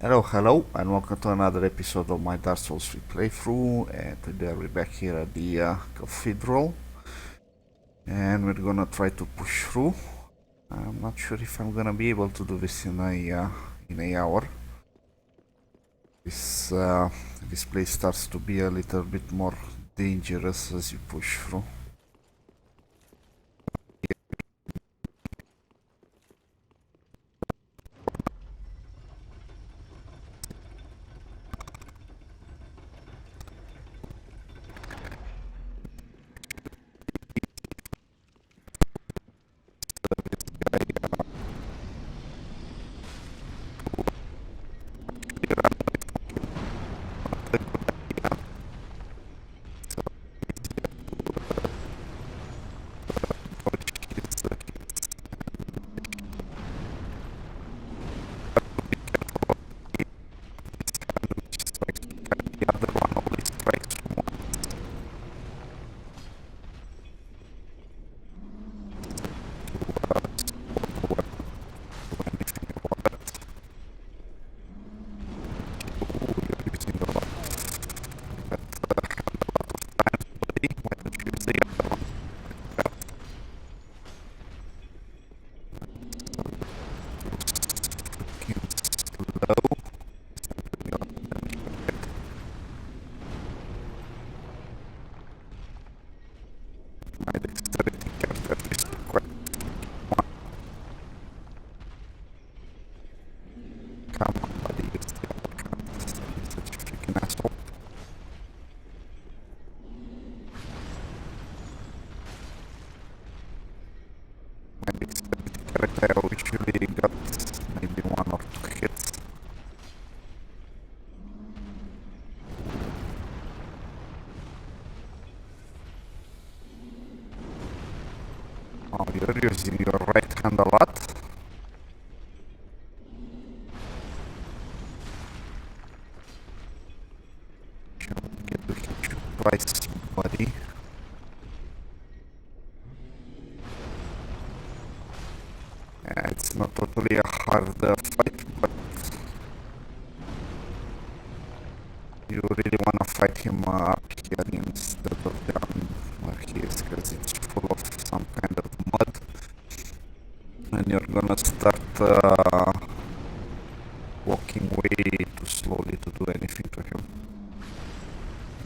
Hello, and welcome to another episode of my Dark Souls 3 playthrough. And today we're back here at the Cathedral, and we're gonna try to push through. I'm not sure if I'm gonna be able to do this in a hour. This place starts to be a little bit more dangerous as you push through. I usually got maybe one or two hits. Oh, you're using your right hand a lot. Get to hit you twice, buddy. Yeah, it's not totally a hard fight, but you really want to fight him up here instead of down where he is, because it's full of some kind of mud, and you're gonna start walking way too slowly to do anything to him.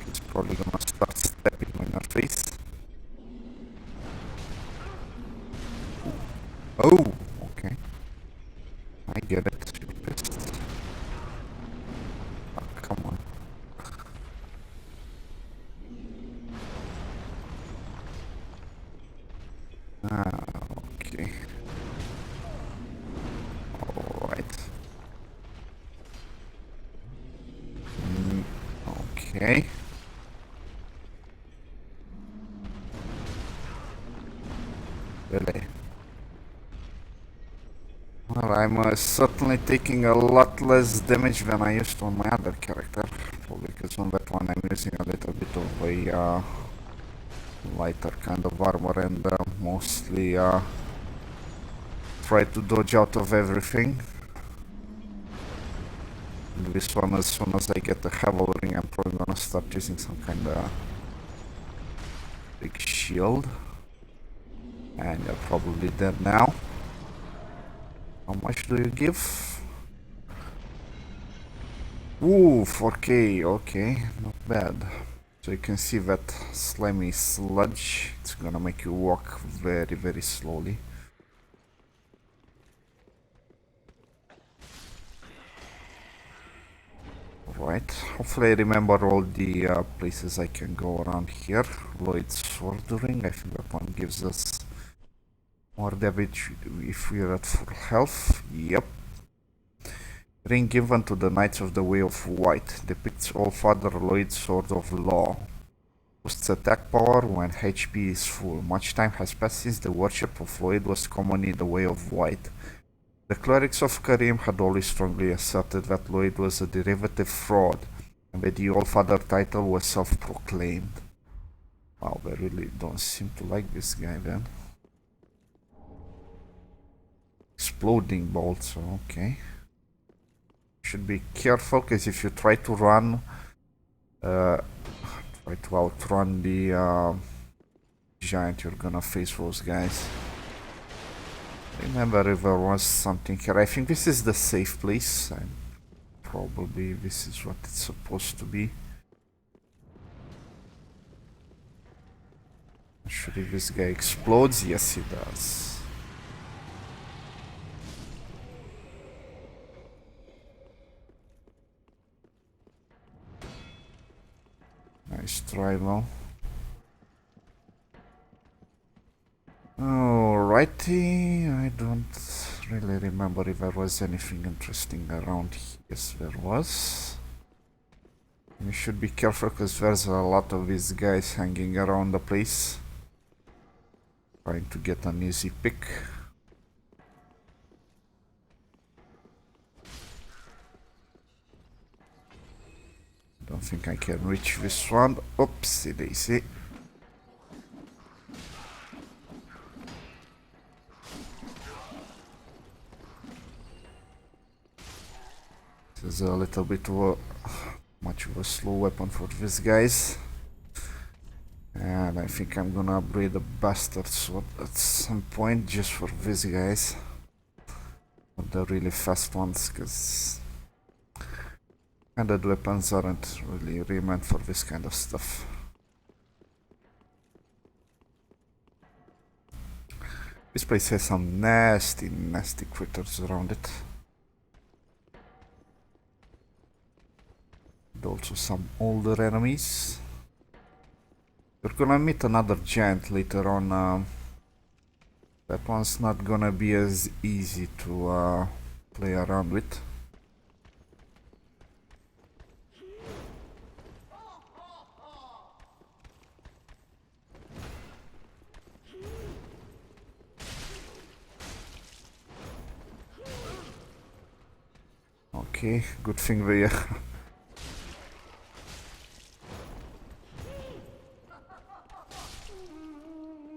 He's probably gonna start stepping on your face. Oh, okay. I get it. You're pissed. Oh, come on. Okay. Alright. Okay. Really? Well, I'm certainly taking a lot less damage than I used to on my other character. Probably because on that one I'm using a little bit of a lighter kind of armor and mostly try to dodge out of everything. And this one, as soon as I get the cavalry, I'm probably gonna start using some kind of big shield. And you're probably dead now. How much do you give? Ooh, 4k, okay, not bad. So you can see that slimy sludge, it's gonna make you walk very, very slowly. Right, hopefully I remember all the places I can go around here. Lloyd's sword ring, I think that one gives us more damage if we're at full health. Yep. Ring given to the Knights of the Way of White depicts All-Father Lloyd's Sword of Law. Boosts attack power when HP is full. Much time has passed since the worship of Lloyd was common in the Way of White. The clerics of Karim had always strongly asserted that Lloyd was a derivative fraud, and that the All-Father title was self-proclaimed. Wow, they really don't seem to like this guy then. Exploding bolts, okay. Should be careful, because if you try to run, try to outrun the giant, you're gonna face those guys. Remember if there was something here. I think this is the safe place. Probably this is what it's supposed to be. Not sure if this guy explodes. Yes, he does. Nice try, though. Alrighty, I don't really remember if there was anything interesting around here. Yes, there was. We should be careful because there's a lot of these guys hanging around the place, trying to get an easy pick. Don't think I can reach this one. Oopsie daisy. This is a little bit much of a slow weapon for these guys. And I think I'm gonna upgrade the bastard sword at some point just for these guys. Not the really fast ones, because handed weapons aren't really meant for this kind of stuff. This place has some nasty critters around it. And also some older enemies. We're gonna meet another giant later on. That one's not gonna be as easy to play around with. Okay, good thing we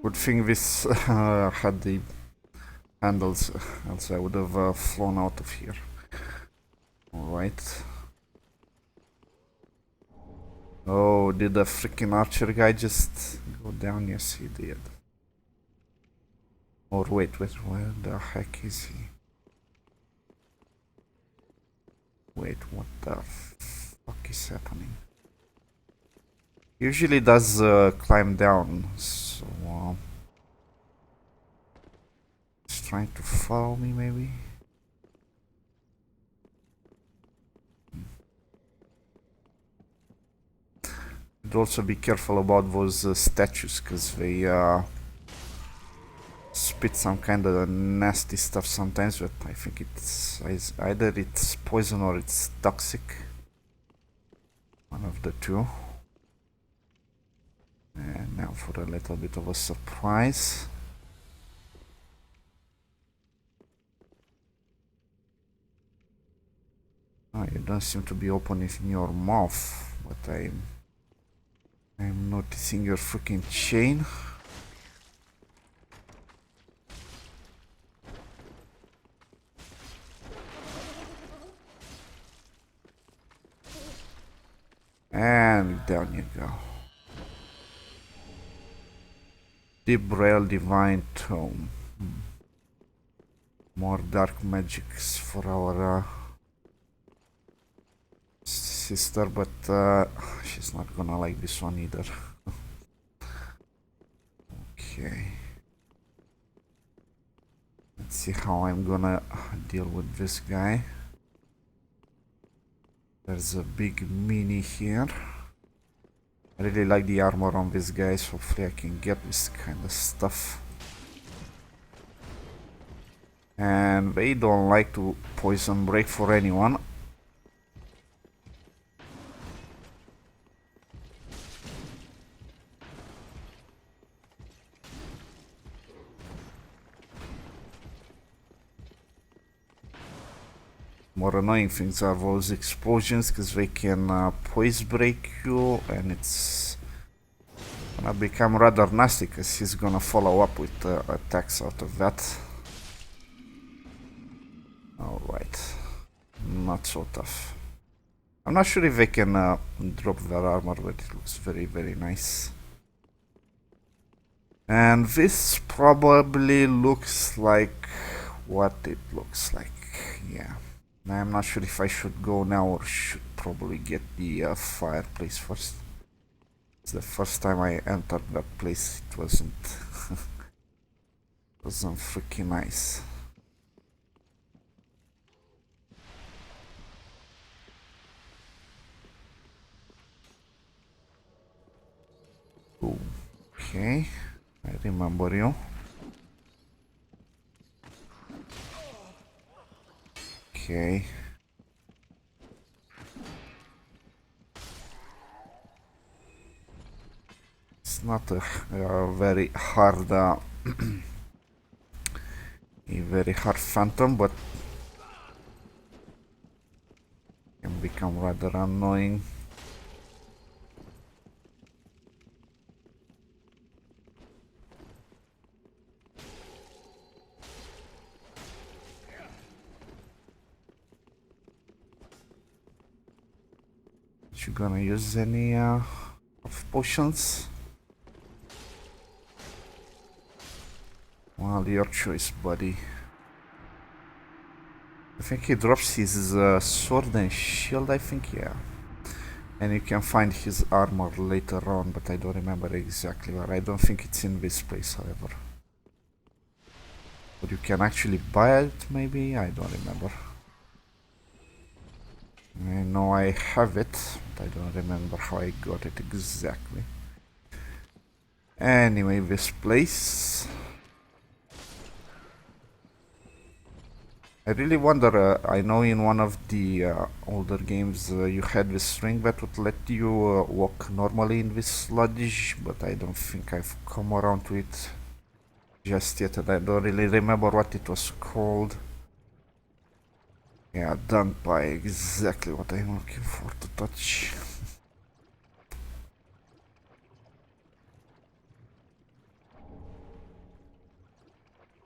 good thing this had the handles, else I would have flown out of here. Alright. Oh, did the freaking archer guy just go down? Yes, he did. Or wait, where the heck is he? Wait, what the fuck is happening? Usually does climb down, so he's trying to follow me maybe? But also be careful about those statues, because they spit some kind of nasty stuff sometimes, but I think it's either it's poison or it's toxic. One of the two. And now for a little bit of a surprise. Oh, you don't seem to be opening your mouth, but I'm noticing your freaking chain. And down you go. The braille divine tome. More dark magics for our sister, but she's not gonna like this one either. Okay. Let's see how I'm gonna deal with this guy. There's a big mini here. I really like the armor on these guys. Hopefully I can get this kind of stuff. And they don't like to poison break for anyone. More annoying things are those explosions, because they can poise break you, and it's gonna become rather nasty, because he's gonna follow up with attacks out of that. Alright. not so tough. I'm not sure if I can drop their armor, but it looks very, very nice. And this probably looks like what it looks like. Yeah. I'm not sure if I should go now or should probably get the fireplace first. It's the first time I entered that place. It wasn't wasn't freaking nice. Okay, I remember you. Okay. It's not a very hard, a very hard phantom, but can become rather annoying. You gonna use any of potions? Well, your choice, buddy. I think he drops his sword and shield, I think, yeah. And you can find his armor later on, but I don't remember exactly where. I don't think it's in this place, however. But you can actually buy it, maybe? I don't remember. I know I have it, but I don't remember how I got it exactly. Anyway, this place. I really wonder, I know in one of the older games you had this ring that would let you walk normally in this sludge, but I don't think I've come around to it just yet, and I don't really remember what it was called. Yeah, done by exactly what I'm looking for to touch.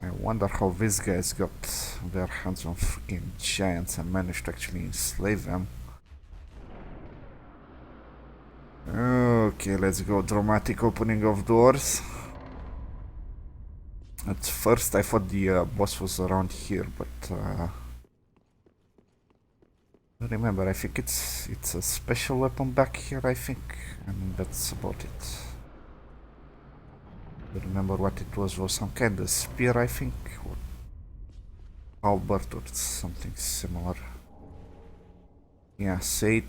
I wonder how these guys got their hands on freaking giants and managed to actually enslave them. Okay, let's go. Dramatic opening of doors. At first I thought the boss was around here, but remember, I think it's a special weapon back here, I think, and that's about it. I remember what it was some kind of spear, I think, or halberd or something similar. Yeah, Saint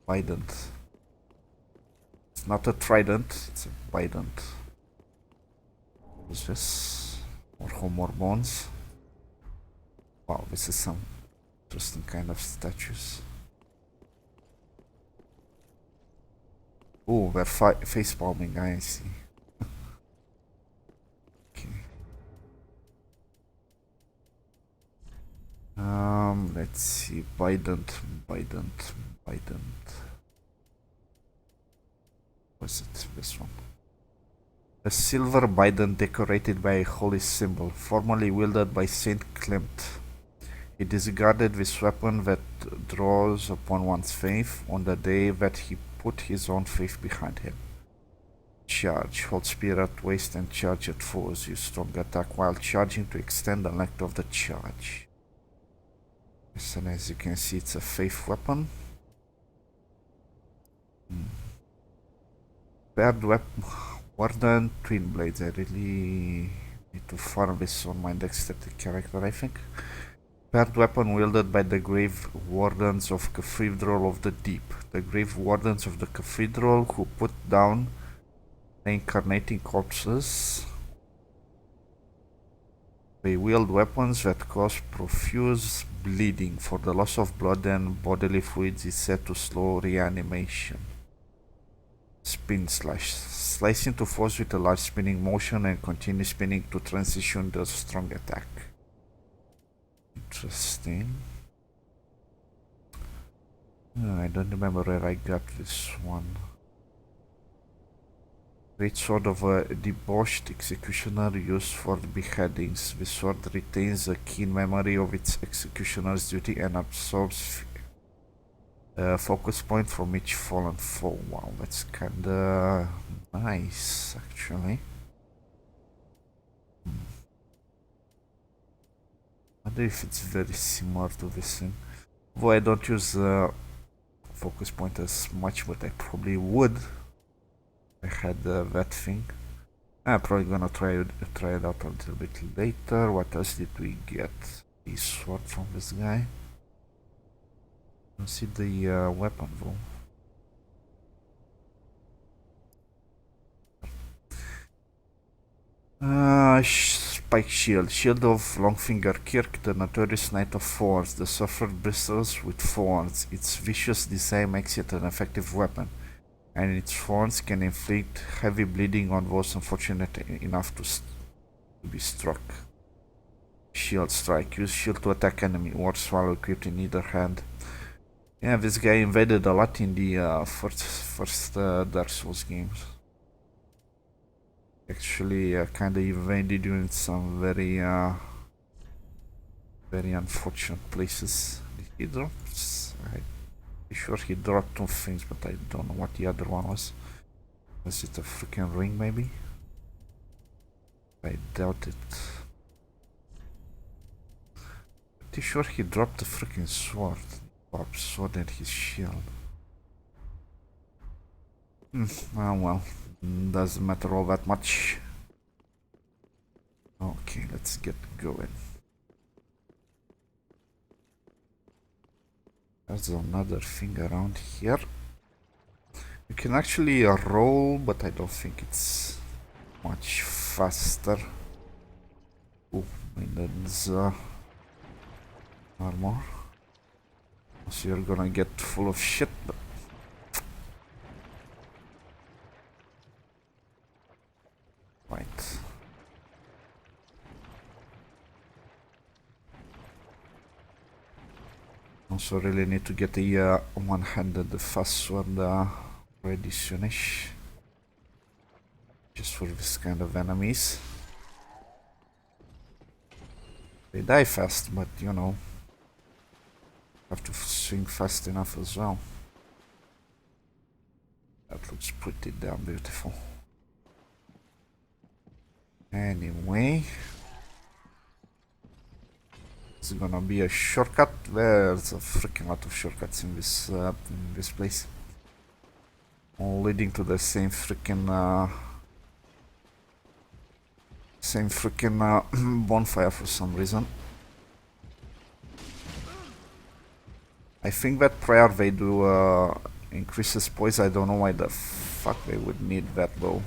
Bident. It's not a trident, it's a bident. What's this? More bones. Wow, this is some interesting kind of statues. Oh, they're face palming, I see. Okay. Let's see. Bident. Was it this one? A silver bident decorated by a holy symbol, formerly wielded by Saint Clement. He discarded this weapon that draws upon one's faith on the day that he put his own faith behind him. Charge. Hold spear at waist and charge at foes. Use strong attack while charging to extend the length of the charge. Yes, and as you can see, it's a faith weapon. Paired weapon. Warden twin blades. I really need to farm this on my dexterity character, I think. Paired weapon wielded by the Grave Wardens of Cathedral of the Deep. The Grave Wardens of the Cathedral who put down reincarnating corpses. They wield weapons that cause profuse bleeding, for the loss of blood and bodily fluids is said to slow reanimation. Spin slash. Slice into foes with a large spinning motion and continue spinning to transition to a strong attack. Interesting. I don't remember where I got this one. Great sword of a debauched executioner used for beheadings. The sword retains a keen memory of its executioner's duty and absorbs focus point from each fallen foe. Wow, that's kinda nice, actually. I wonder if it's very similar to this thing. Though I don't use focus point as much, but I probably would. I had that thing. I'm probably gonna try it out a little bit later. What else did we get? The sword from this guy. Don't see the weapon though. Spike shield. Shield of Longfinger Kirk, the notorious Knight of Thorns. The sword bristles with thorns. Its vicious design makes it an effective weapon, and its thorns can inflict heavy bleeding on those unfortunate enough to be struck. Shield strike. Use shield to attack enemy. Words while equipped in either hand. Yeah, this guy invaded a lot in the first Dark Souls games. Actually, kinda invaded you in some very unfortunate places. Did he drop? I'm sure he dropped two things, but I don't know what the other one was. Was it a freaking ring, maybe? I doubt it. Pretty sure he dropped the freaking sword. Barbed sword and his shield. Ah, well. Doesn't matter all that much. Okay, let's get going. There's another thing around here. You can actually roll, but I don't think it's much faster. Oh, that's armor. So you're gonna get full of shit, but right. Also really need to get the one-handed fast sword ready soonish. Just for this kind of enemies. They die fast, but you know, have to swing fast enough as well. That looks pretty damn beautiful. Anyway, it's gonna be a shortcut. There's a freaking lot of shortcuts in this place, all leading to the same freaking bonfire for some reason. I think that prayer they do increases poison. I don't know why the fuck they would need that though.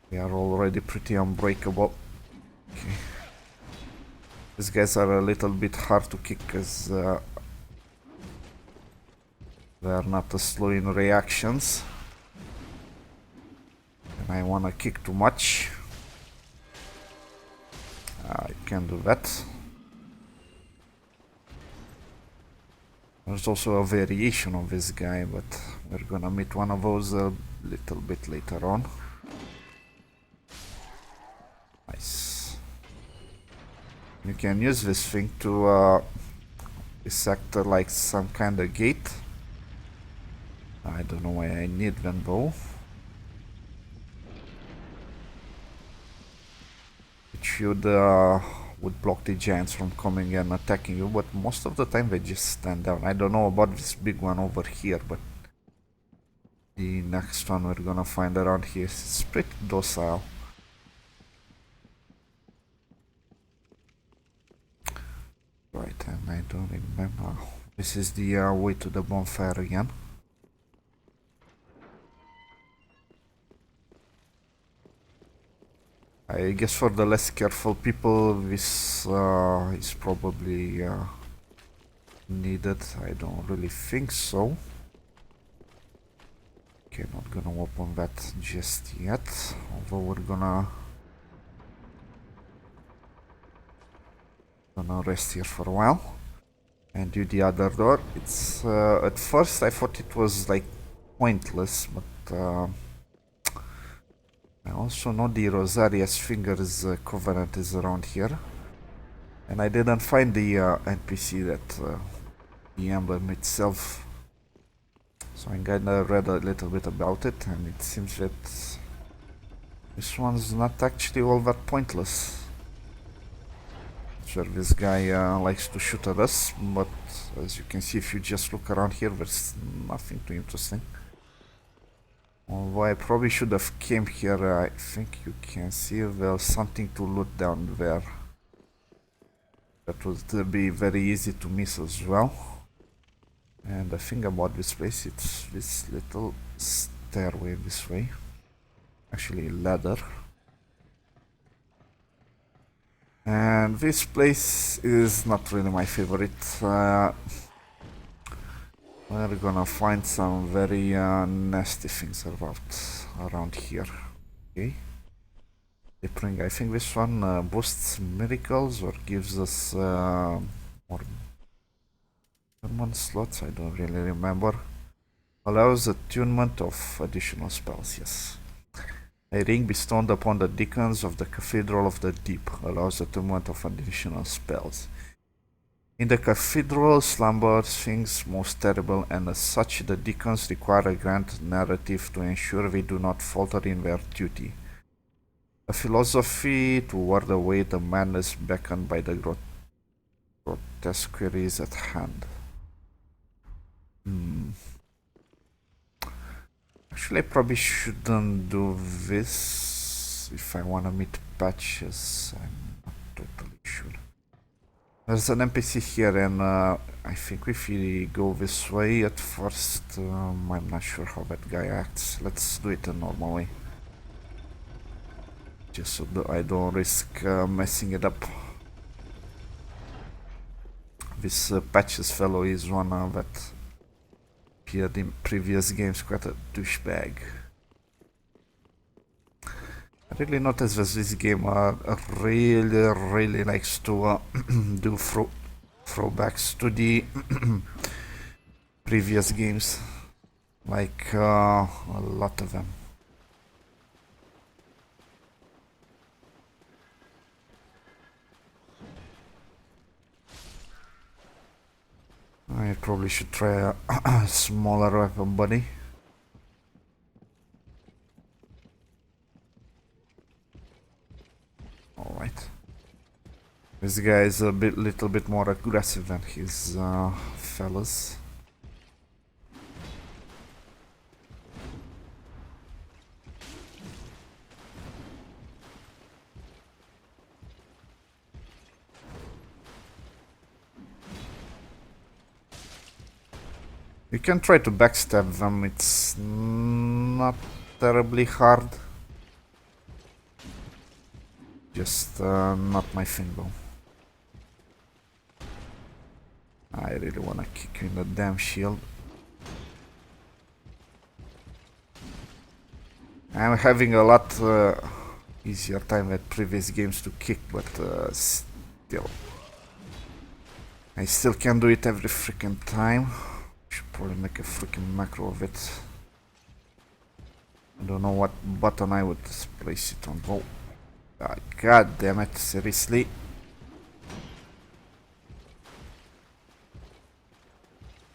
They are already pretty unbreakable. Okay. These guys are a little bit hard to kick because they are not as slow in reactions. And I wanna kick too much. I can do that. There's also a variation of this guy, but we're gonna meet one of those a little bit later on. Nice. You can use this thing to dissect like some kind of gate. I don't know why I need them though. It should would block the giants from coming and attacking you, but most of the time they just stand down. I don't know about this big one over here, but the next one we're gonna find around here is pretty docile. Right, and I don't remember. This is the way to the bonfire again. I guess for the less careful people, this is probably needed. I don't really think so. Okay, not gonna open that just yet, although we're gonna rest here for a while and do the other door. It's at first I thought it was like pointless, but I also know the Rosaria's fingers covenant is around here. And I didn't find the NPC that the emblem itself. So I kinda read a little bit about it, and it seems that this one's not actually all that pointless. Sure, this guy likes to shoot at us, but as you can see, if you just look around here, there's nothing too interesting. Although I probably should have came here. I think you can see there's something to loot down there. That would be very easy to miss as well. And the thing about this place, it's this little stairway this way. Actually, ladder. And this place is not really my favorite. We're gonna find some very nasty things around here. Okay. They bring, I think this one boosts miracles or gives us more attunement slots, I don't really remember. Allows attunement of additional spells, yes. A ring bestowed upon the deacons of the Cathedral of the Deep allows attunement of additional spells. In the Cathedral slumber things most terrible, and as such the deacons require a grand narrative to ensure they do not falter in their duty. A philosophy to ward away the madness beckoned by the grotesqueries at hand. Actually, I probably shouldn't do this if I want to meet patches. I'm not totally sure. There's an NPC here, and I think if we go this way at first, I'm not sure how that guy acts. Let's do it a normal way. Just so that I don't risk messing it up. This patches fellow is one that appeared in previous games, quite a douchebag. I really noticed that this game really likes to do throwbacks to the previous games, like a lot of them. I probably should try a smaller weapon buddy. Alright. This guy is a little bit more aggressive than his fellas. You can try to backstab them, it's not terribly hard. Just not my thing though. I really wanna kick you in the damn shield. I'm having a lot easier time at previous games to kick, but still. I still can do it every freaking time. Should probably make a freaking macro of it. I don't know what button I would place it on. Oh, god damn it! Seriously.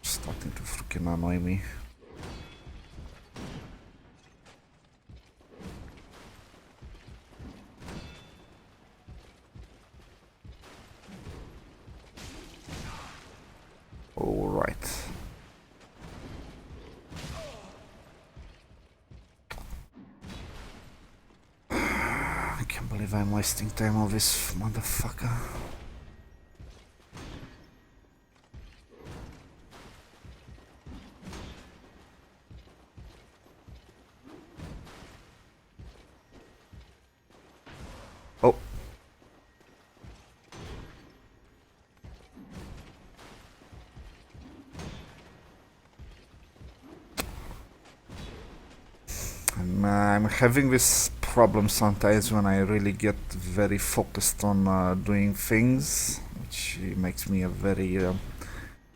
Starting to freaking annoy me. All right. I can't believe I'm wasting time on this motherfucker. Oh. I'm having this problem sometimes when I really get very focused on doing things, which makes me a very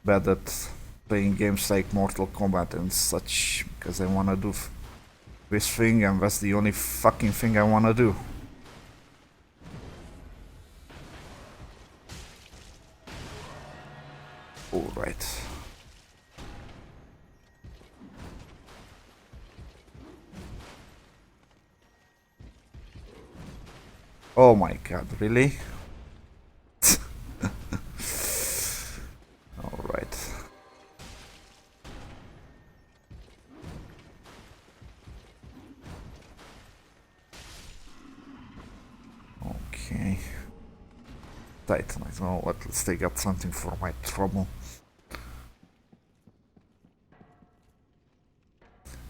bad at playing games like Mortal Kombat and such, because I want to do this thing, and that's the only fucking thing I wanna do. Alright. Oh my god, really? Alright. Okay. Titan, I don't know what, let's take out something for my trouble.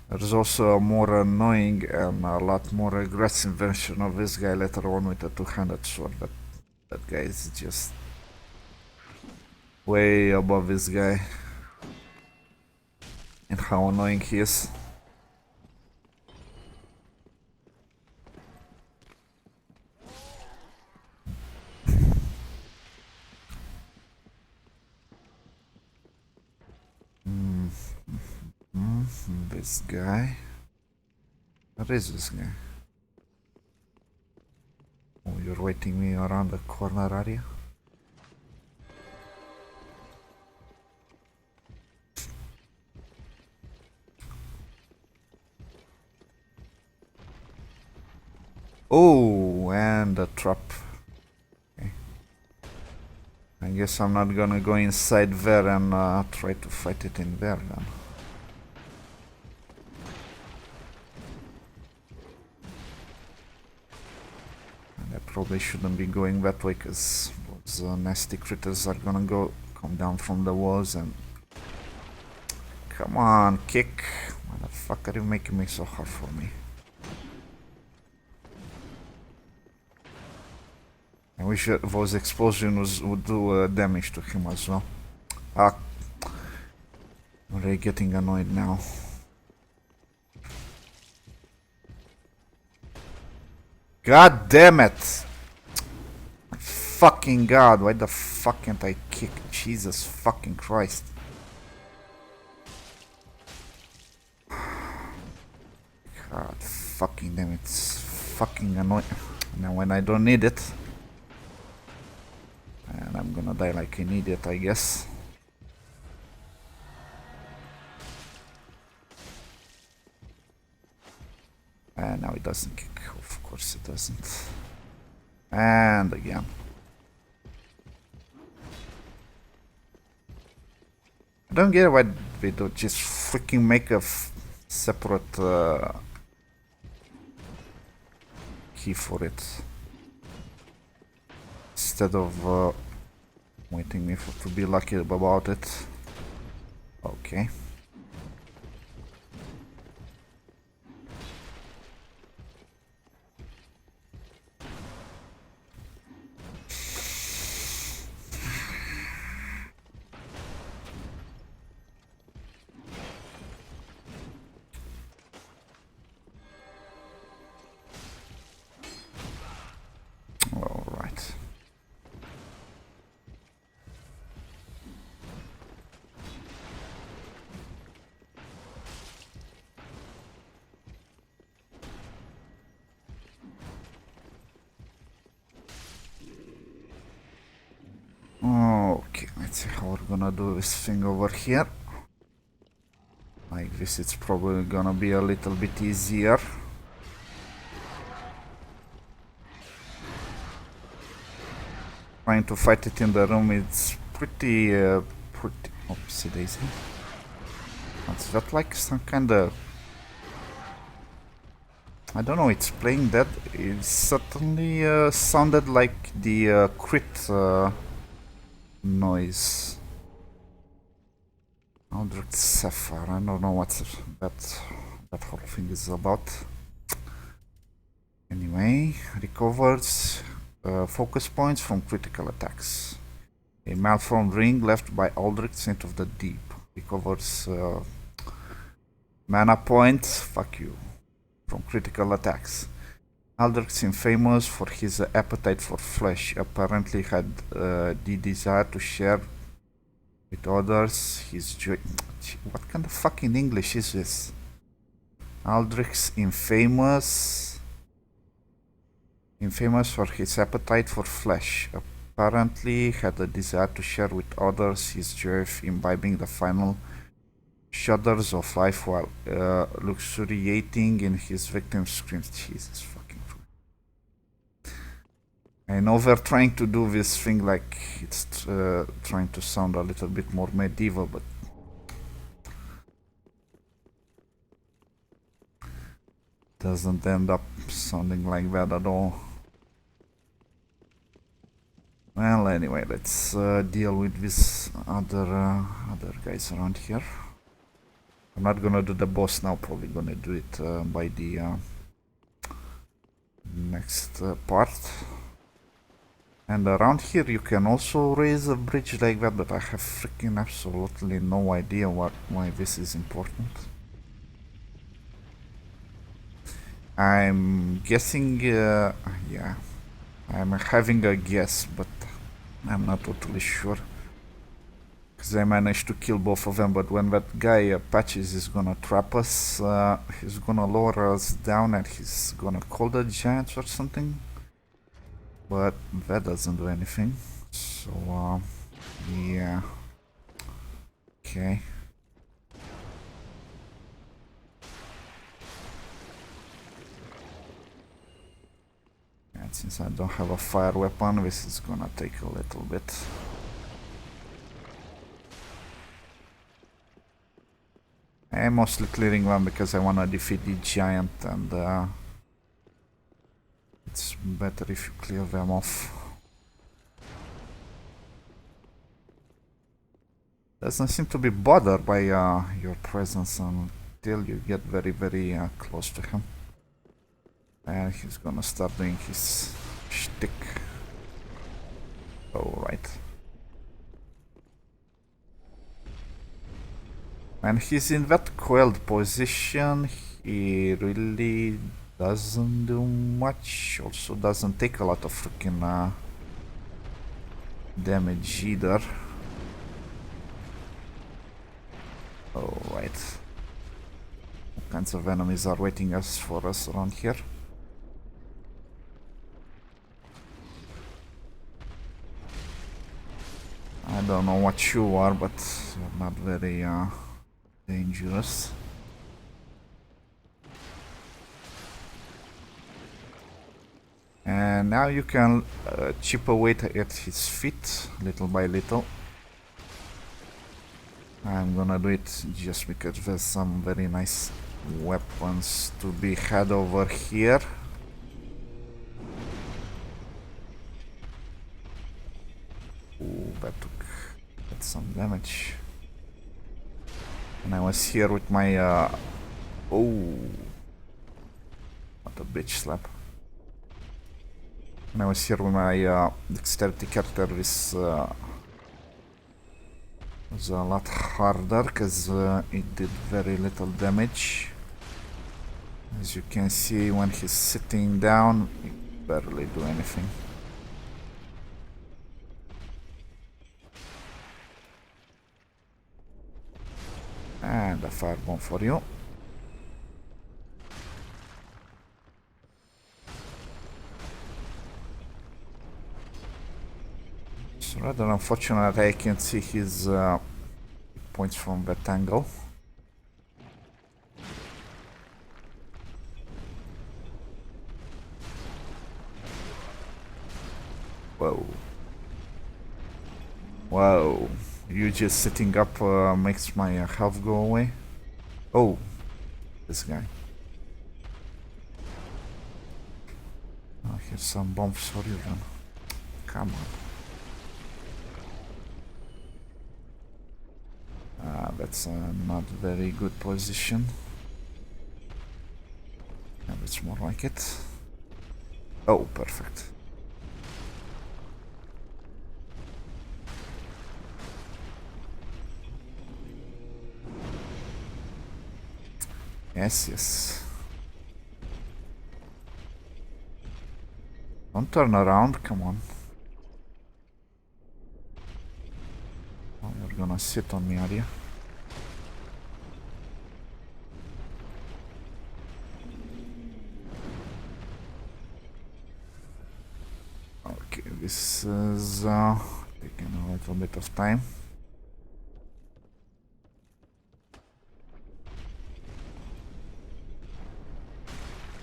There's also a more annoying and a lot more aggressive version of this guy later on with a two-handed sword, but that guy is just way above this guy and how annoying he is. This guy. What is this guy? Oh, you're waiting me around the corner, are you? Oh, and a trap. Okay. I guess I'm not gonna go inside there and try to fight it in there then. And I probably shouldn't be going that way because those nasty critters are gonna come down from the walls and... Come on, kick! Why the fuck are you making me so hard for me? I wish those explosions would do damage to him as well. Ah, I'm really getting annoyed now. God damn it! Fucking god, why the fuck can't I kick? Jesus fucking Christ. God fucking damn it, it's fucking annoying. Now when I don't need it. And I'm gonna die like an idiot, I guess. And now it doesn't kick. Of course it doesn't. And again. I don't get why they don't just freaking make a separate key for it. Instead of waiting me to be lucky about it. Okay. Okay, let's see how we're gonna do this thing over here. Like this, it's probably gonna be a little bit easier. Trying to fight it in the room, it's pretty, oopsie daisy. What's that like? Some kind of... I don't know, it's playing that. It certainly sounded like the crit noise. Eldritch Sapphire, I don't know what that whole thing is about. Anyway, recovers focus points from critical attacks. A malformed ring left by Aldrich, Saint of the Deep. Recovers mana points, fuck you, from critical attacks. Aldrich, infamous for his appetite for flesh, apparently had the desire to share with others his joy. What kind of fucking English is this? Aldrich's infamous for his appetite for flesh. Apparently had a desire to share with others his joy of imbibing the final shudders of life while luxuriating in his victim's screams. Jesus fucking Christ. I know they're trying to do this thing like it's trying to sound a little bit more medieval, but doesn't end up sounding like that at all. Well, anyway, let's deal with these other guys around here. I'm not gonna do the boss now, probably gonna do it by the next part. And around here you can also raise a bridge like that, but I have freaking absolutely no idea why this is important. I'm guessing, yeah, I'm having a guess, but I'm not totally sure. Because I managed to kill both of them, but when that guy Patches is gonna trap us, he's gonna lower us down and he's gonna call the giants or something. But that doesn't do anything. So, yeah. Okay. And since I don't have a fire weapon, this is gonna take a little bit. I'm mostly clearing them because I wanna defeat the giant, and it's better if you clear them off. Doesn't seem to be bothered by your presence until you get very, very close to him. And he's gonna start doing his shtick. Alright. And he's in that coiled position. He really doesn't do much. Also doesn't take a lot of freaking damage either. Alright. What kinds of enemies are waiting for us around here? I don't know what you are, but you're not very dangerous. And now you can chip away at his feet, little by little. I'm gonna do it just because there's some very nice weapons to be had over here. Ooh, that took some damage. And I was here with my oh, what a bitch slap. And I was here with my dexterity character. This was a lot harder because it did very little damage. As you can see, when he's sitting down, he barely do anything. And a firebomb for you. It's rather unfortunate I can't see his points from that angle. Whoa. Whoa. You just sitting up makes my health go away. Oh, this guy. Oh, here's some bombs for you then. Come on. That's not very good position. Yeah, that's more like it. Oh, perfect. Yes, yes. Don't turn around, come on. Oh, you're gonna sit on me, are you? this is taking a little bit of time.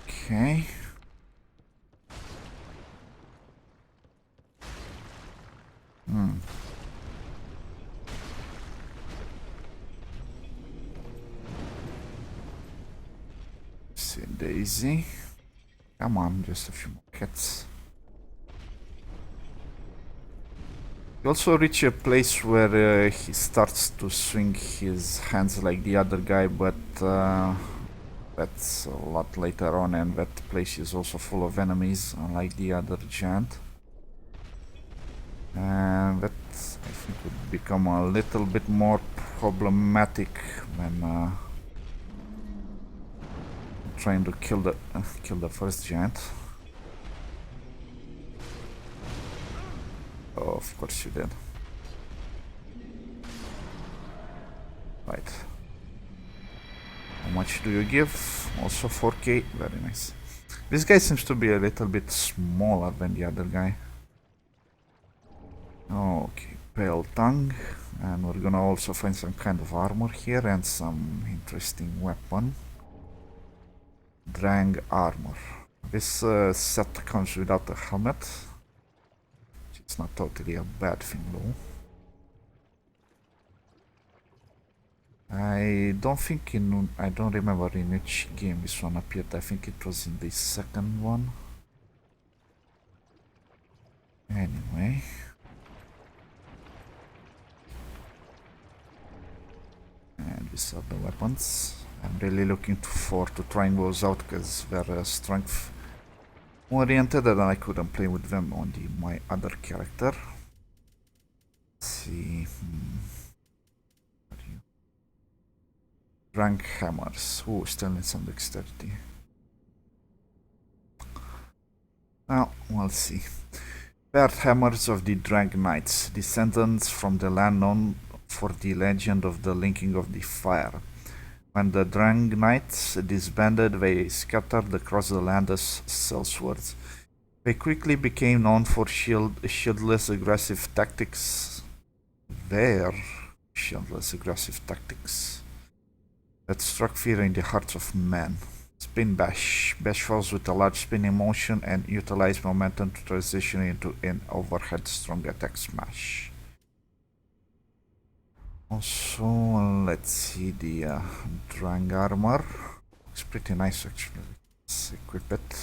Okay. See Daisy. Come on, just a few more cats. You also reach a place where he starts to swing his hands like the other guy, but that's a lot later on, and that place is also full of enemies, unlike the other giant. And that, I think, would become a little bit more problematic when trying to kill the first giant. Oh, of course you did. Right. How much do you give? Also 4k. Very nice. This guy seems to be a little bit smaller than the other guy. Okay, pale tongue. And we're gonna also find some kind of armor here and some interesting weapon. Drang armor. This set comes without a helmet. It's not totally a bad thing though. I don't remember in which game this one appeared. I think it was in the second one. Anyway. And these are the weapons. I'm really looking forward to trying those out because they're strength oriented and I couldn't play with them on my other character. Let's see. Drang hammers. Oh, still need some dexterity. Now, we'll see. Paired hammers of the Drang Knights, descendants from the land known for the legend of the linking of the fire. When the Drang Knights disbanded, they scattered across the land as sellswords. They quickly became known for shieldless aggressive tactics. Their shieldless aggressive tactics that struck fear in the hearts of men. Spin bash. Bash falls with a large spinning motion and utilize momentum to transition into an overhead strong attack smash. Also, let's see the Drang armor. Looks pretty nice actually. Let's equip it.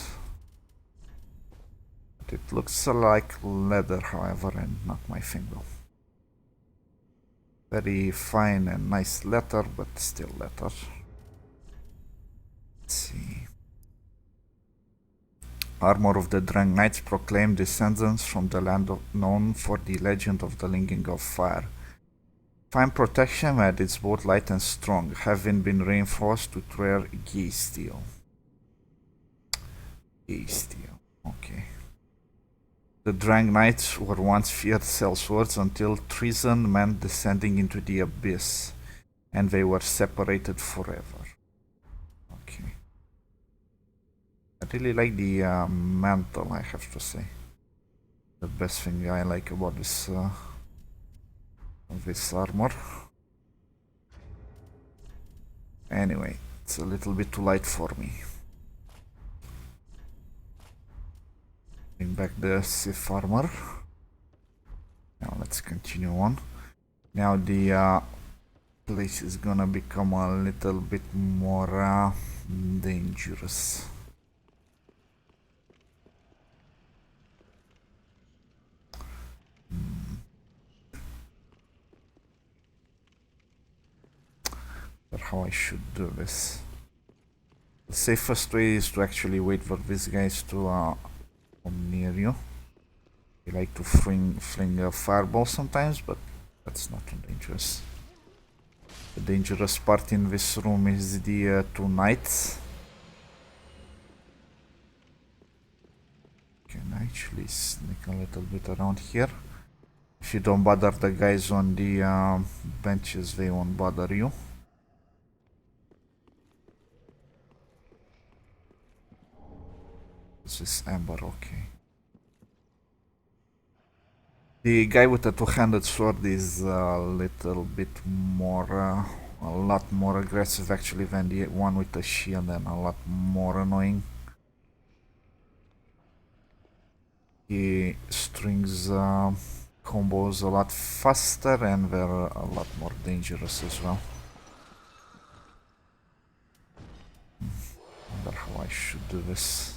But it looks like leather, however, and not my thing though. Very fine and nice leather, but still leather. Let's see. Armor of the Drang Knights proclaim descendants from the land known for the legend of the linking of fire. Fine protection that is both light and strong, having been reinforced with rare gay steel. Gay steel, okay. The Drang Knights were once feared sellswords until treason meant descending into the abyss, and they were separated forever. Okay. I really like the mantle, I have to say. The best thing I like about this armor. Anyway, it's a little bit too light for me. Bring back the Sith armor. Now let's continue on. Now the place is gonna become a little bit more dangerous. But how I should do this? The safest way is to actually wait for these guys to come near you. They like to fling a fireball sometimes, but that's not too dangerous. The dangerous part in this room is the two knights. Can actually sneak a little bit around here. If you don't bother the guys on the benches, they won't bother you. This is amber, okay. The guy with the two-handed sword is a little bit more, a lot more aggressive actually than the one with the shield, and a lot more annoying. He strings combos a lot faster, and they're a lot more dangerous as well. Wonder how I should do this.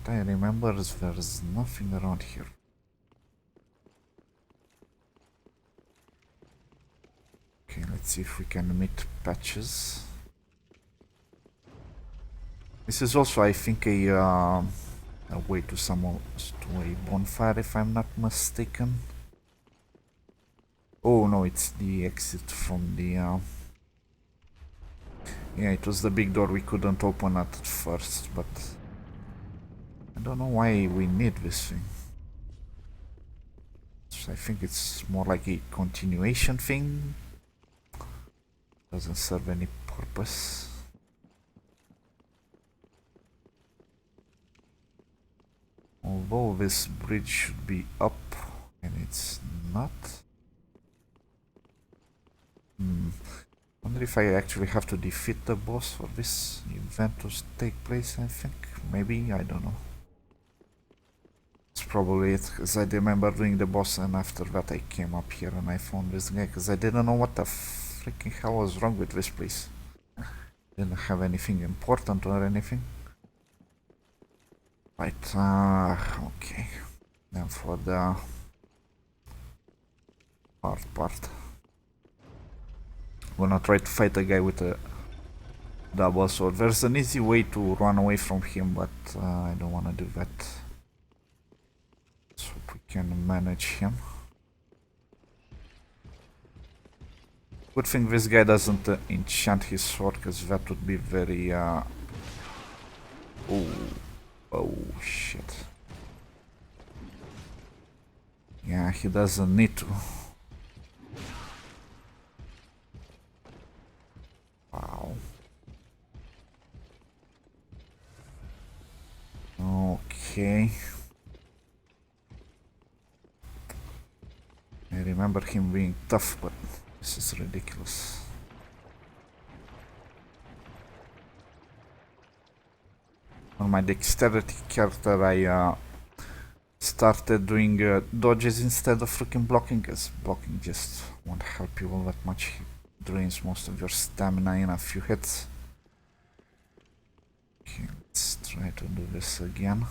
What I remember is there's nothing around here. Okay, let's see if we can meet patches. This is also, I think, a way to a bonfire, if I'm not mistaken. Oh no, it's the exit from the... yeah, it was the big door we couldn't open at first, but... I don't know why we need this thing. So I think it's more like a continuation thing. Doesn't serve any purpose. Although this bridge should be up, and it's not. Wonder if I actually have to defeat the boss for this event to take place, I think. Maybe, I don't know. It's probably it, because I remember doing the boss, and after that I came up here and I found this guy, because I didn't know what the freaking hell was wrong with this place. Didn't have anything important or anything. Right, okay. Then for the hard part. I'm gonna try to fight a guy with a double sword. There's an easy way to run away from him, but I don't wanna do that. Let's hope we can manage him. Good thing this guy doesn't enchant his sword, because that would be very... oh shit. Yeah, he doesn't need to. Wow. Okay. I remember him being tough, but this is ridiculous. On my dexterity character, I started doing dodges instead of freaking blocking, because blocking just won't help you all that much. It drains most of your stamina in a few hits. Okay, let's try to do this again.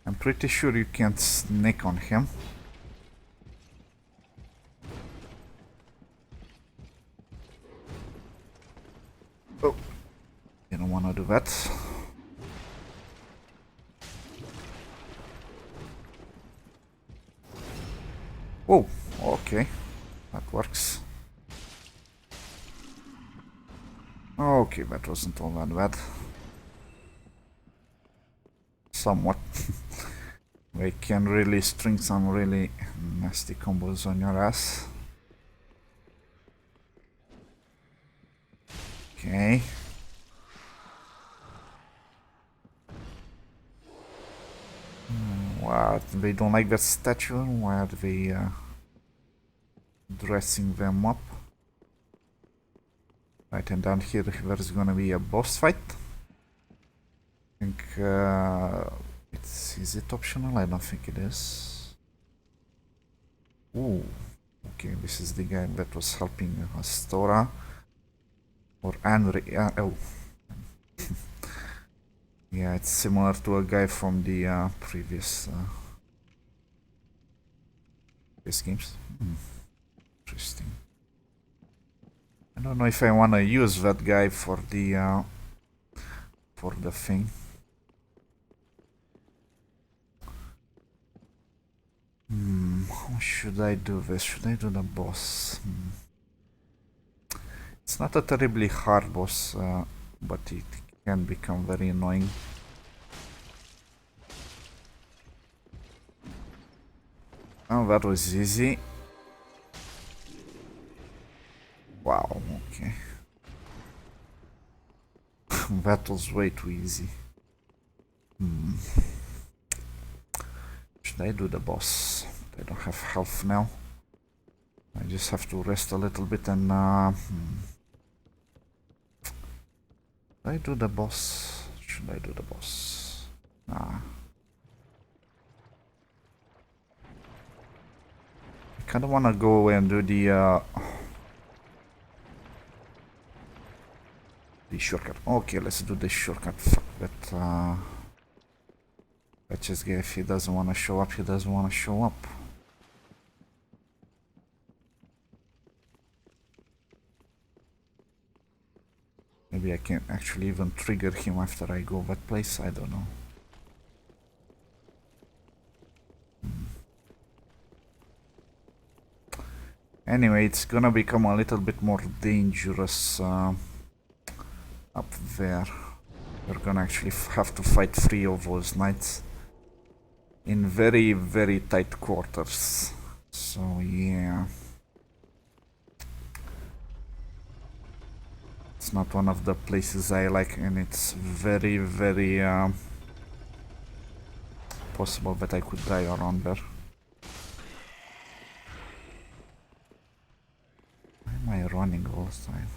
I'm pretty sure you can't sneak on him. Oh, didn't want to do that. Oh, okay, that works. Okay, that wasn't all that bad. Somewhat. They can really string some really nasty combos on your ass. Okay. What? They don't like that statue? Why are they dressing them up? Right, and down here there's gonna be a boss fight. I think is it optional? I don't think it is. Ooh, okay, this is the guy that was helping Astora or Henry. Oh, yeah, it's similar to a guy from the previous games. Interesting. I don't know if I want to use that guy for the thing. How should I do this? Should I do the boss? It's not a terribly hard boss, but it can become very annoying. Oh, that was easy. Wow, okay. That was way too easy. Should I do the boss? I don't have health now. I just have to rest a little bit and Should I do the boss? Should I do the boss? Nah. I kinda wanna go away and do the shortcut. Okay, let's do the shortcut. Fuck that just guy, if he doesn't wanna show up, he doesn't wanna show up. Maybe I can actually even trigger him after I go that place, I don't know. Anyway, it's gonna become a little bit more dangerous up there. We're gonna actually have to fight 3 of those knights in very, very tight quarters. So yeah. It's not one of the places I like, and it's very, very possible that I could die around there. Why am I running all the time?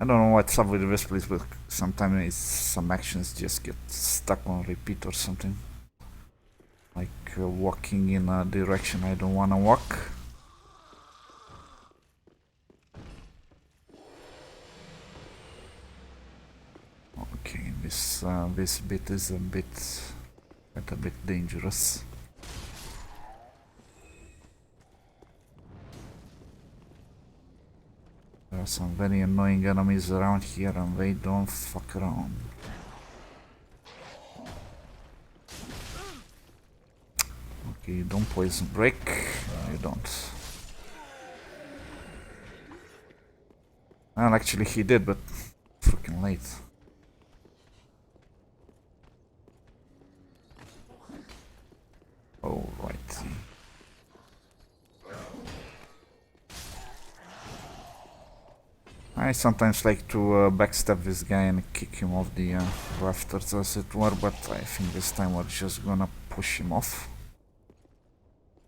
I don't know what's up with this place, but sometimes some actions just get stuck on repeat or something. Like walking in a direction I don't want to walk. Okay, this bit is a bit dangerous. There are some very annoying enemies around here and they don't fuck around. Okay, you don't poison break. No, you don't. Well, actually he did, but freaking late. Oh, right. I sometimes like to backstab this guy and kick him off the rafters, as it were, but I think this time we're just gonna push him off.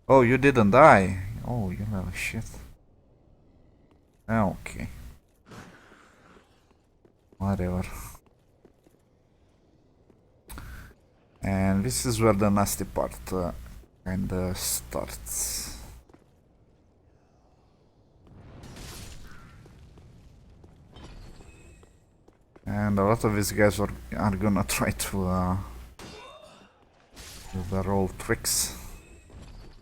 Oh, you didn't die! Oh, you little shit. Okay. Whatever. And this is where the nasty part kinda starts. And a lot of these guys are gonna try to do their old tricks.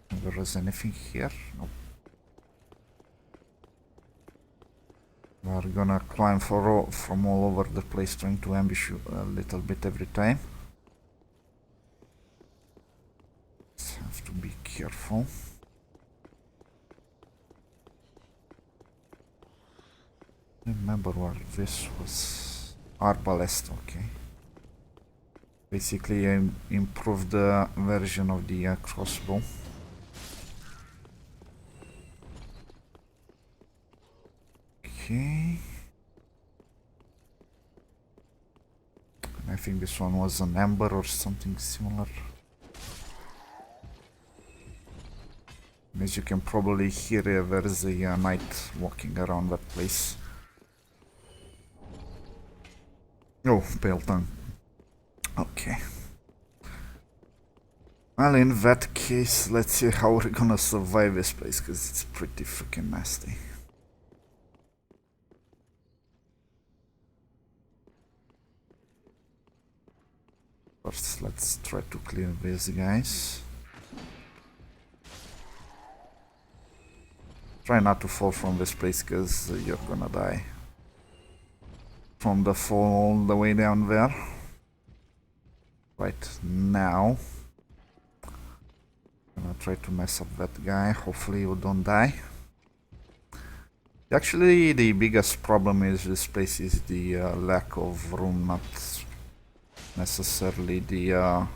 If there is anything here? Nope. We're gonna climb from all over the place, trying to ambush you a little bit every time. Just have to be careful. Remember where this was. Arbalest, okay. Basically, I improved the version of the crossbow. Okay. I think this one was an ember or something similar. As you can probably hear, there is a knight walking around that place. Oh, pale tongue. Okay. Well, in that case, let's see how we're gonna survive this place, because it's pretty freaking nasty. First, let's try to clear these guys. Try not to fall from this place, because you're gonna die. From the fall all the way down there. Right now. Gonna try to mess up that guy. Hopefully you don't die. Actually, the biggest problem is this place is the lack of room, not necessarily the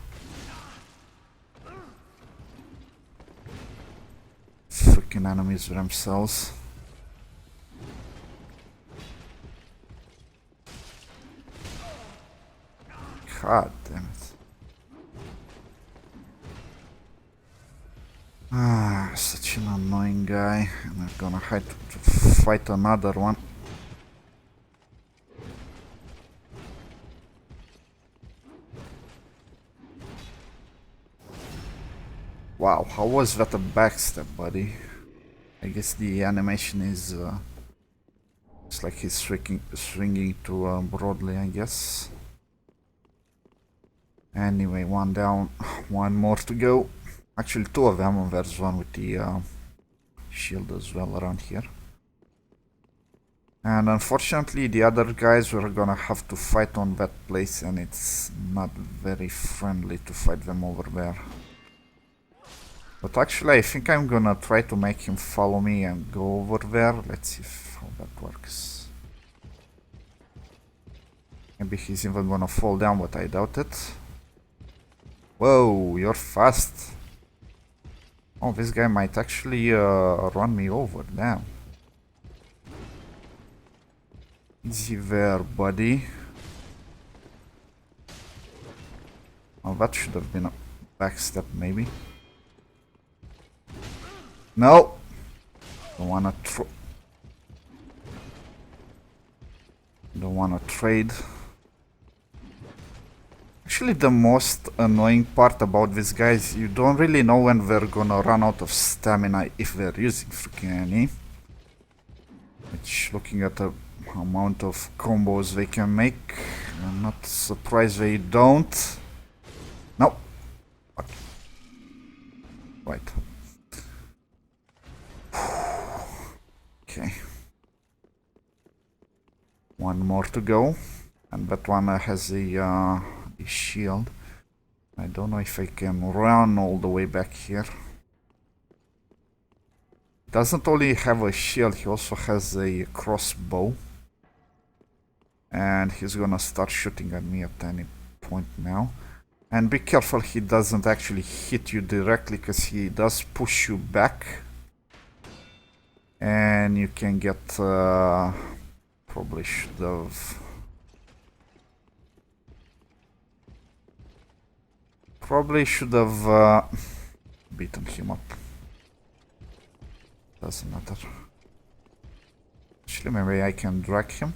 freaking enemies themselves. God damn it. Ah, such an annoying guy. And I'm gonna have to fight another one. Wow, how was that a backstab, buddy? I guess the animation is it's like he's swinging too broadly, I guess. Anyway, one down, one more to go. Actually, two of them, and there's one with the shield as well around here. And unfortunately, the other guys were gonna have to fight on that place, and it's not very friendly to fight them over there. But actually, I think I'm gonna try to make him follow me and go over there. Let's see how that works. Maybe he's even gonna fall down, but I doubt it. Whoa, you're fast. Oh, this guy might actually run me over. Damn. Easy there, buddy. Oh, that should have been a backstep, maybe. No! Don't wanna trade. Actually, the most annoying part about these guys, you don't really know when they're gonna run out of stamina if they're using freaking any. Which, looking at the amount of combos they can make, I'm not surprised they don't. No. Right. Okay. One more to go. And that one has a shield. I don't know if I can run all the way back here. Doesn't only have a shield, he also has a crossbow. And he's gonna start shooting at me at any point now. And be careful he doesn't actually hit you directly, because he does push you back. And you can get... probably should have... beaten him up. Doesn't matter. Actually, maybe I can drag him.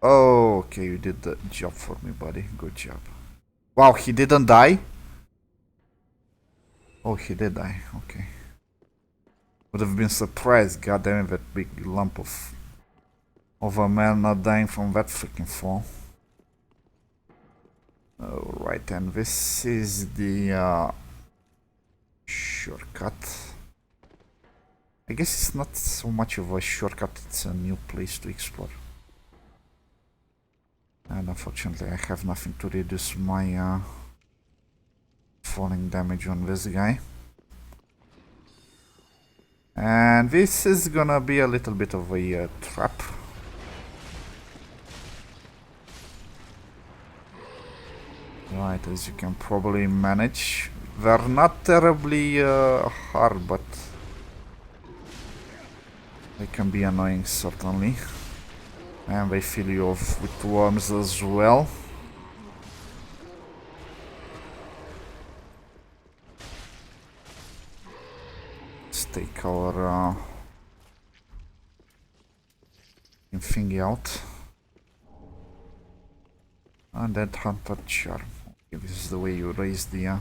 Oh, okay, you did the job for me, buddy. Good job. Wow, he didn't die? Oh, he did die. Okay. Would have been surprised, goddamn, that big lump of a man not dying from that freaking fall. Alright, and this is the shortcut. I guess it's not so much of a shortcut, it's a new place to explore. And unfortunately I have nothing to reduce my falling damage on this guy. And this is gonna be a little bit of a trap. Right, as you can probably manage. They're not terribly hard, but they can be annoying, certainly. And they fill you off with worms as well. Let's take our thingy out. And that hunter charm. Okay, this is the way you raise the...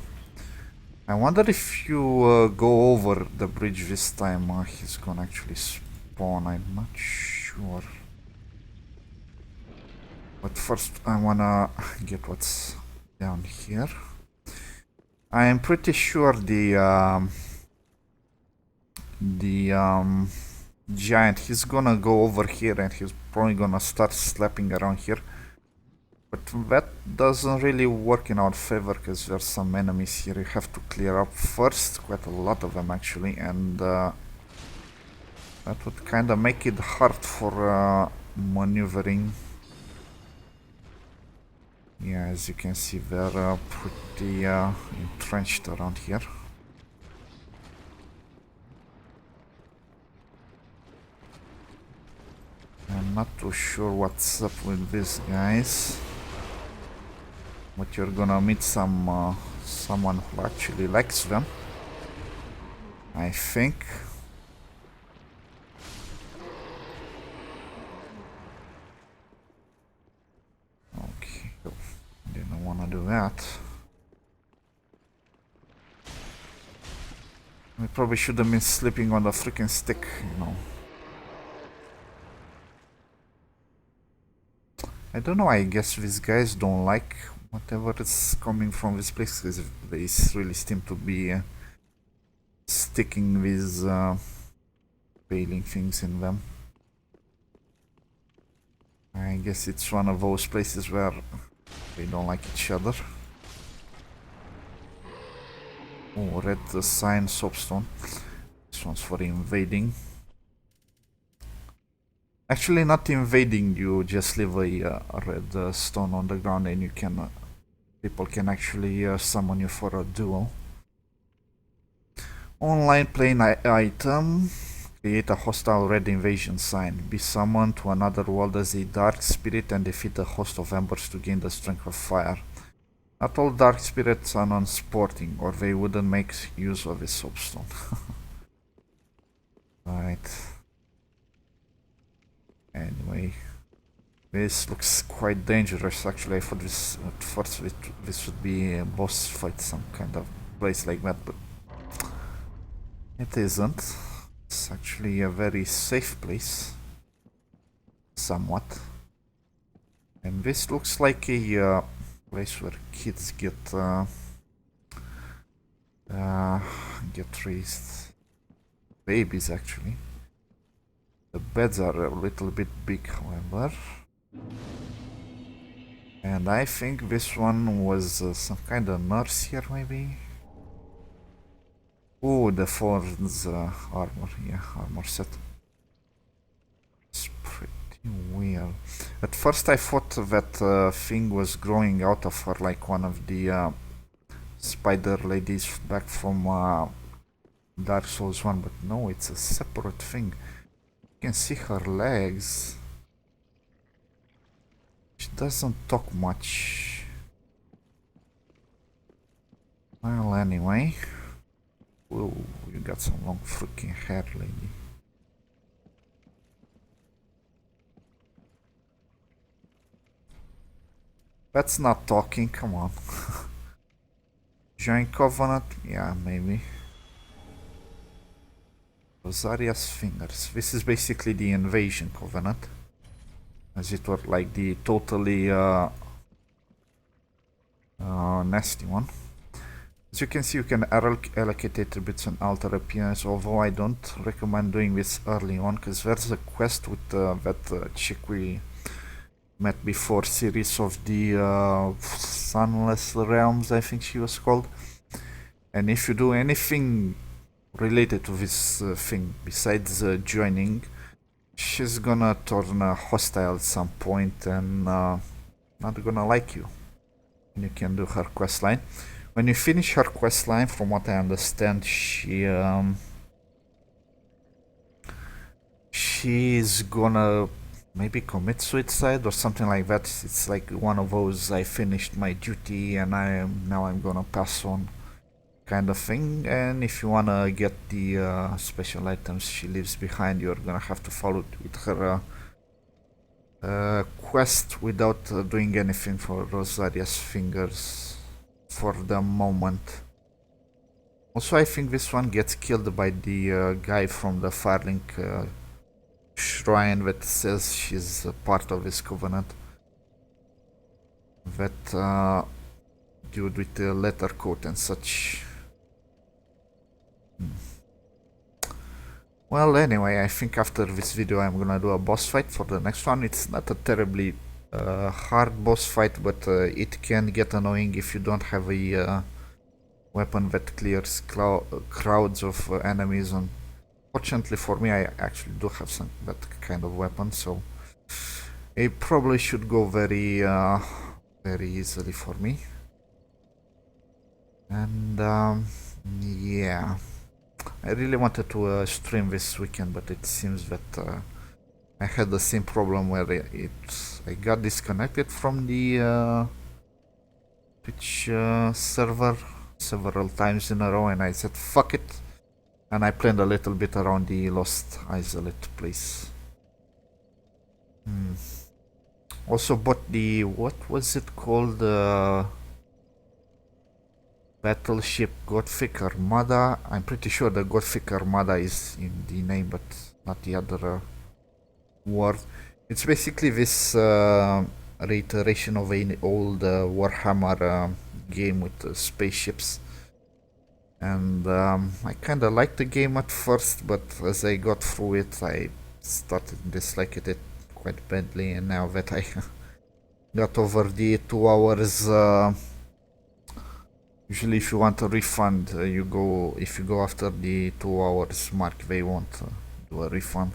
I wonder if you go over the bridge this time, he's gonna actually spawn. I'm not sure. But first I wanna get what's down here. I am pretty sure the giant, he's gonna go over here and he's probably gonna start slapping around here. But that doesn't really work in our favor, because there's some enemies here you have to clear up first, quite a lot of them actually, and that would kinda make it hard for maneuvering. Yeah, as you can see, they're pretty entrenched around here. I'm not too sure what's up with these guys, but you're gonna meet someone who actually likes them, I think. Okay, oh, didn't wanna do that. We probably should have been sleeping on the freaking stick, you know. I don't know, I guess these guys don't like whatever is coming from this place, because they really seem to be sticking these failing things in them. I guess it's one of those places where they don't like each other. Oh, red sign, soapstone. This one's for invading. Actually, not invading, you just leave a red stone on the ground and you can... people can actually summon you for a duel. Online plane item. Create a hostile red invasion sign. Be summoned to another world as a dark spirit and defeat a host of embers to gain the strength of fire. Not all dark spirits are non-sporting, or they wouldn't make use of this soapstone. Right. Anyway, this looks quite dangerous. Actually, I thought this at first this would be a boss fight, some kind of place like that, but it isn't. It's actually a very safe place, somewhat. And this looks like a place where kids get raised. Babies, actually. The beds are a little bit big, however. And I think this one was some kind of nurse here, maybe? Oh, the Thorns armor, yeah, armor set. It's pretty weird. At first I thought that thing was growing out of her like one of the spider ladies back from Dark Souls 1, but no, it's a separate thing. You can see her legs. She doesn't talk much. Well, anyway. Whoa, you got some long freaking hair, lady. That's not talking, come on. Join Covenant? Yeah, maybe. Rosaria's fingers. This is basically the invasion Covenant. As it were, like the totally nasty one. As you can see, you can allocate attributes and alter appearance, although I don't recommend doing this early on, because there's a quest with that chick we met before, series of the Sunless Realms, I think she was called. And if you do anything related to this thing, besides joining, she's gonna turn hostile at some point and not gonna like you. And you can do her quest line. When you finish her quest line, from what I understand, she's gonna maybe commit suicide or something like that. It's like one of those I finished my duty and now I'm gonna pass on kind of thing. And if you wanna get the special items she leaves behind, you're gonna have to follow with her quest without doing anything for Rosaria's fingers for the moment. Also, I think this one gets killed by the guy from the Firelink shrine that says she's a part of this covenant. That dude with the leather coat and such. Well, anyway, I think after this video I'm gonna do a boss fight for the next one. It's not a terribly hard boss fight, but it can get annoying if you don't have a weapon that clears crowds of enemies. And fortunately for me, I actually do have that kind of weapon, so I probably should go very very easily for me. And yeah, I really wanted to stream this weekend, but it seems that I had the same problem where I got disconnected from the Twitch server several times in a row, and I said fuck it, and I played a little bit around the Lost Isolate place. Also bought the, what was it called, Battleship Gothic Armada. I'm pretty sure the Gothic Armada is in the name, but not the other word. It's basically this reiteration of an old Warhammer game with spaceships. And I kind of liked the game at first, but as I got through it, I started disliking it quite badly. And now that I got over the 2 hours, usually if you want a refund, if you go after the 2 hours mark, they won't do a refund.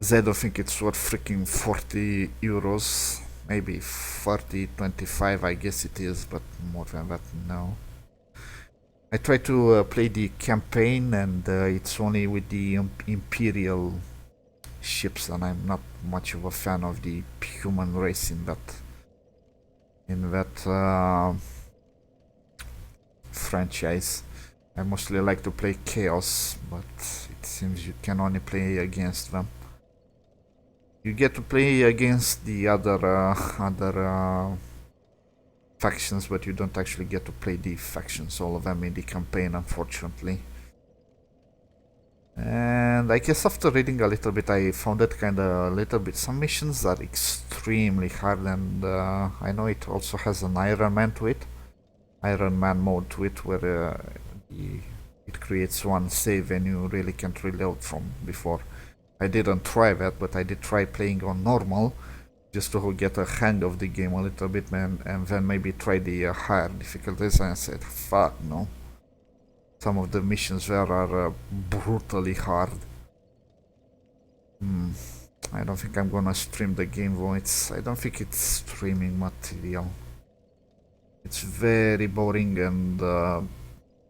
I don't think it's worth freaking 40 euros, maybe 30, 25, I guess it is, but more than that, no. I tried to play the campaign, and it's only with the Imperial ships, and I'm not much of a fan of the human race in that franchise. I mostly like to play Chaos, but it seems you can only play against them. You get to play against the other factions, but you don't actually get to play the factions, all of them in the campaign, unfortunately. And I guess after reading a little bit, I found it kind of a little bit, some missions are extremely hard, and I know it also has an Iron Man mode to it, where it creates one save and you really can't reload from before. I didn't try that, but I did try playing on normal, just to get a hang of the game a little bit, man, and then maybe try the higher difficulties, and I said, fuck no. Some of the missions there are brutally hard. I don't think I'm gonna stream the game though. I don't think it's streaming material. It's very boring, and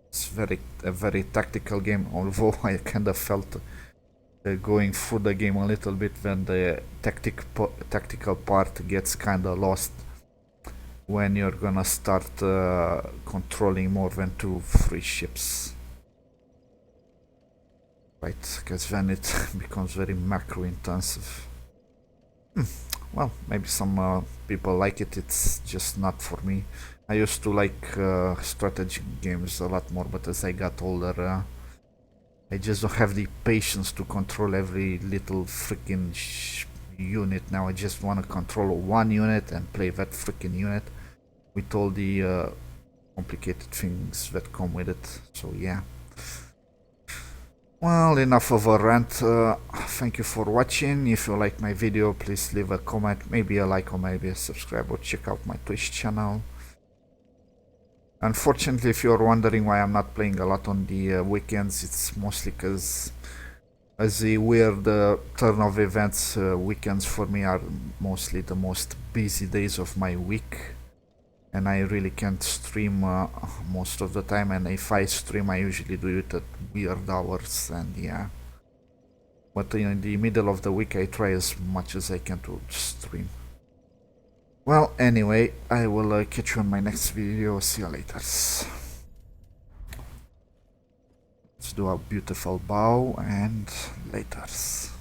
it's a very tactical game, although I kinda felt going through the game a little bit when the tactical part gets kinda lost when you're gonna start controlling more than 2-3 ships. Right, because then it becomes very macro intensive. Well, maybe some people like it, it's just not for me. I used to like strategy games a lot more, but as I got older, I just don't have the patience to control every little freaking unit. Now I just want to control one unit and play that freaking unit with all the complicated things that come with it. So yeah. Well, enough of a rant. Thank you for watching. If you like my video, please leave a comment, maybe a like, or maybe a subscribe, or check out my Twitch channel. Unfortunately, if you're wondering why I'm not playing a lot on the weekends, it's mostly because as a weird turn of events, weekends for me are mostly the most busy days of my week, and I really can't stream most of the time, and if I stream I usually do it at weird hours, and yeah. But in the middle of the week I try as much as I can to stream. Well, anyway, I will catch you on my next video. See you later. Let's do a beautiful bow, and laters.